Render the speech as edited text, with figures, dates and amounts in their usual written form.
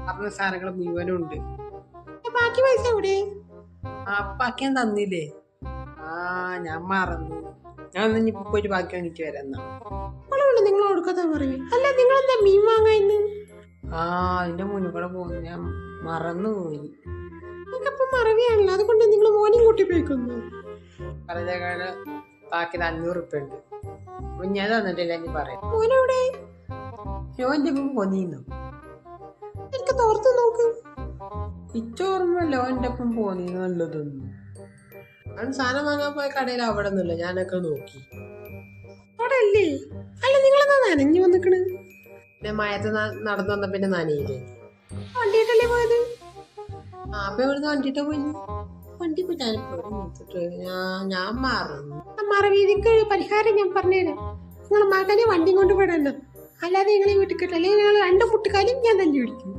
പറഞ്ഞ സാധനങ്ങൾ മുഴുവനും ഉണ്ട്. ബാക്കി പൈസ എവിടെ? ബാക്കി ഞാൻ തന്നില്ലേ? ഞാൻ മറന്നു. ഞാൻ ഇനി പോയിട്ട് ബാക്കി വാങ്ങിട്ട് വരാം എന്നാ. അപ്പോഴാണ് നിങ്ങൾ കൊടുക്കാത്ത പറയും. അല്ല നിങ്ങൾ എന്താ മീൻ വാങ്ങാന്ന്? അതിന്റെ മുന്നിൽ കൂടെ പോകുന്നു, ഞാൻ മറന്നുപോയി. നിങ്ങൾക്കപ്പം മറവിയാണല്ലോ, അതുകൊണ്ട് നിങ്ങൾ മോനും കൂട്ടി പോയിക്കുന്നു. പറഞ്ഞേക്കാള് ബാക്കി 500 ഉണ്ട്. ഞാൻ തന്നിട്ടില്ല, ഇനി പറയാം. മോനെവിടെ? ലോന്റെ പോന്നീന്നു. എനിക്ക് തോർത്ത് നോക്ക്. ഇച്ചോർമ്മ ലോന്റെ ഒപ്പം പോന്നീന്ന് നല്ലതൊന്നും. ഞാൻ സാധനം വാങ്ങാൻ പോയ കടയിൽ അവിടെ ഒന്നുമില്ല, ഞാനൊക്കെ നോക്കി. അവിടെ അല്ലേ? അല്ല നിങ്ങളെന്നാ നനഞ്ഞു വന്നിക്കണ്? പിന്നെ മയത്ത് നടന്നു വന്ന പിന്നെ നനയില്ലേ. വണ്ടിയിട്ടല്ലേ പോയത്? അപ്പൊ ഇവിടുന്ന് വണ്ടിയിട്ടാ പോയി. വണ്ടി ഞാൻ മറന്നു. മറവീതിക്ക് പരിഹാരം ഞാൻ പറഞ്ഞുതരാം. നിങ്ങളെ മകനെ വണ്ടി കൊണ്ട് വിടണം. അല്ലാതെ നിങ്ങളെ വീട്ടിൽ കിട്ടില്ല. അല്ലെങ്കിൽ നിങ്ങൾ 2 മുട്ടുകാലും ഞാൻ തന്നെ പിടിക്കും.